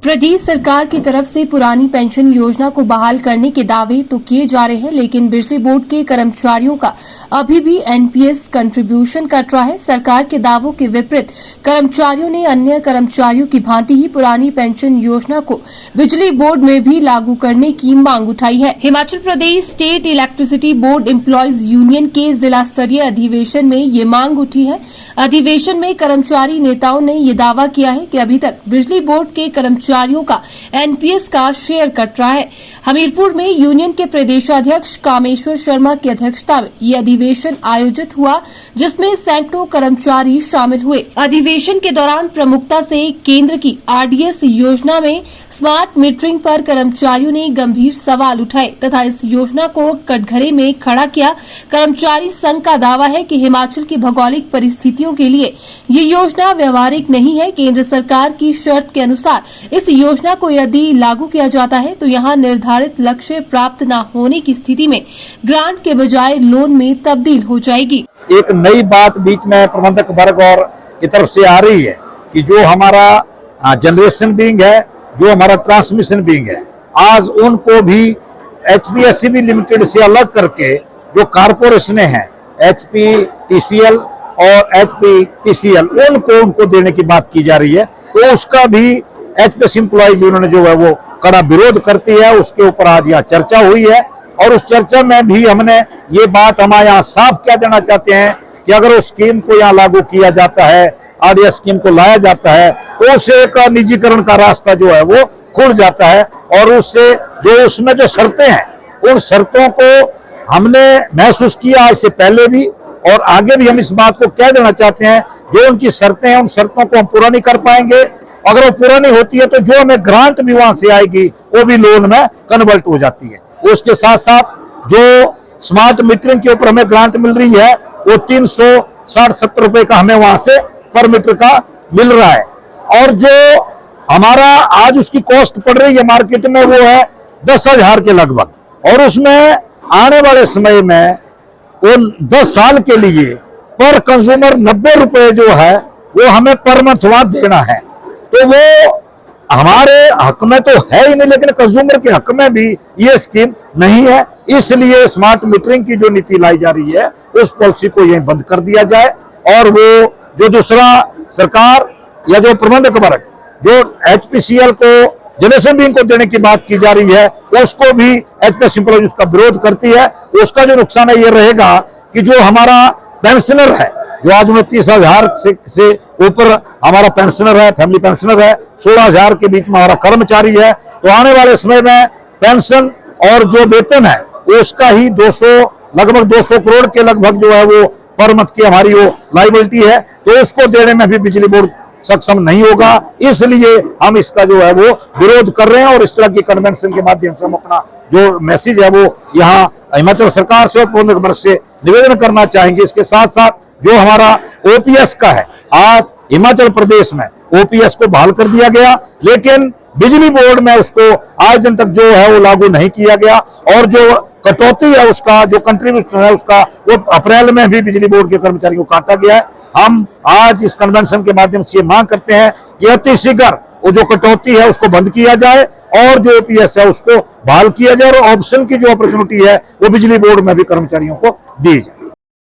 प्रदेश सरकार की तरफ से पुरानी पेंशन योजना को बहाल करने के दावे तो किए जा रहे हैं, लेकिन बिजली बोर्ड के कर्मचारियों का अभी भी एनपीएस कंट्रीब्यूशन कट रहा है। सरकार के दावों के विपरीत कर्मचारियों ने अन्य कर्मचारियों की भांति ही पुरानी पेंशन योजना को बिजली बोर्ड में भी लागू करने की मांग उठाई है। Himachal Pradesh state electricity board employees union के जिला स्तरीय अधिवेशन में ये मांग उठी है। अधिवेशन में कर्मचारी नेताओं ने ये दावा किया है कि अभी तक बिजली बोर्ड के कर्मचारियों का एनपीएस का शेयर कट रहा है। हमीरपुर में यूनियन के प्रदेशाध्यक्ष कामेश्वर शर्मा की अध्यक्षता में ये अधिवेशन आयोजित हुआ, जिसमें सैकड़ों कर्मचारी शामिल हुए। अधिवेशन के दौरान प्रमुखता से केंद्र की आरडीएस योजना में स्मार्ट मीटरिंग पर कर्मचारियों ने गंभीर सवाल उठाए तथा इस योजना को कटघरे में खड़ा किया। कर्मचारी संघ का दावा है कि हिमाचल की भौगोलिक परिस्थितियों के लिए ये योजना व्यवहारिक नहीं है। केंद्र सरकार की शर्त के अनुसार इस योजना को यदि लागू किया जाता है तो यहाँ निर्धारित लक्ष्य प्राप्त न होने की स्थिति में ग्रांट के बजाय लोन में तब्दील हो जाएगी। एक नई बात बीच में प्रबंधक वर्ग और की तरफ से आ रही है कि जो हमारा जनरेशन विंग है, जो हमारा ट्रांसमिशन विंग है, आज उनको भी एचपीएससीबी लिमिटेड से अलग करके जो कारपोरेशन है एचपीटीसीएल और एचपीपीसीएल उनको देने की बात की जा रही है। तो उसका भी एचपीएस एम्प्लॉयज उन्होंने जो है वो कड़ा विरोध करती है। उसके ऊपर आज यहाँ चर्चा हुई है और उस चर्चा में भी हमने ये बात हमारे यहाँ साफ क्या देना चाहते हैं कि अगर उस स्कीम को यहाँ लागू किया जाता है, आरडीएस स्कीम को लाया जाता है, तो उससे एक निजीकरण का रास्ता जो है वो खुल जाता है। और उससे जो उसमें जो शर्तें हैं उन शर्तों को हमने महसूस किया इससे पहले भी और आगे भी हम इस बात को कह देना चाहते हैं, जो उनकी शर्तें हैं उन शर्तों को हम पूरा नहीं कर पाएंगे। अगर वो पूरा नहीं होती है तो जो हमें ग्रांट भी वहां से आएगी वो भी लोन में कन्वर्ट हो जाती है। उसके साथ साथ जो स्मार्ट मीटरिंग के ऊपर हमें ग्रांट मिल रही है वो 360-70 रुपए का हमें वहां से पर मीटर का मिल रहा है। और जो हमारा आज उसकी कॉस्ट पड़ रही है मार्केट में वो है 10,000 के लगभग। और उसमें आने वाले समय में वो 10 साल के लिए पर कंज्यूमर 90 रुपए जो है वो हमें पर मंथ वहां देना है। तो वो हमारे हक में तो है ही नहीं, लेकिन कंज्यूमर के हक में भी ये स्कीम नहीं है। इसलिए स्मार्ट मीटरिंग की जो नीति लाई जा रही है उस पॉलिसी को यही बंद कर दिया जाए और वो जो दूसरा सरकार या जो प्रबंधक वर्ग जो एचपीसीएल को जनरेशन विंग को देने की बात की जा रही है उसको भी एचपीएस एम्प्लॉयज उसका विरोध करती है। उसका जो नुकसान है ये रहेगा कि जो हमारा पेंशनर है, जो आज 29,000 से ऊपर हमारा पेंशनर है, फैमिली पेंशनर है, 16,000 के बीच में हमारा कर्मचारी है, तो आने वाले समय में पेंशन और जो वेतन है उसका ही लगभग 200 करोड़ के लगभग जो है वो पर मंथ की हमारी वो लायबिलिटी है। तो उसको देने में भी बिजली बोर्ड सक्षम नहीं होगा। इसलिए हम इसका जो है वो विरोध कर रहे हैं और इस तरह की कन्वेंशन के माध्यम से हम अपना जो मैसेज है वो यहाँ हिमाचल सरकार से और प्रबंधक वर्ग से निवेदन करना चाहेंगे। इसके साथ साथ जो हमारा ओपीएस का है, आज हिमाचल प्रदेश में ओपीएस को बहाल कर दिया गया, लेकिन बिजली बोर्ड में उसको आज दिन तक जो है वो लागू नहीं किया गया। और जो कटौती है उसका जो कंट्रीब्यूशन है उसका वो अप्रैल में भी बिजली बोर्ड के कर्मचारियों को काटा गया है। हम आज इस कन्वेंशन के माध्यम से ये मांग करते हैं कि अति शीघ्र वो जो कटौती है उसको बंद किया जाए और जो ओपीएस है उसको बहाल किया जाए और ऑप्शन की जो अपॉर्चुनिटी है वो बिजली बोर्ड में भी कर्मचारियों को दी जाए।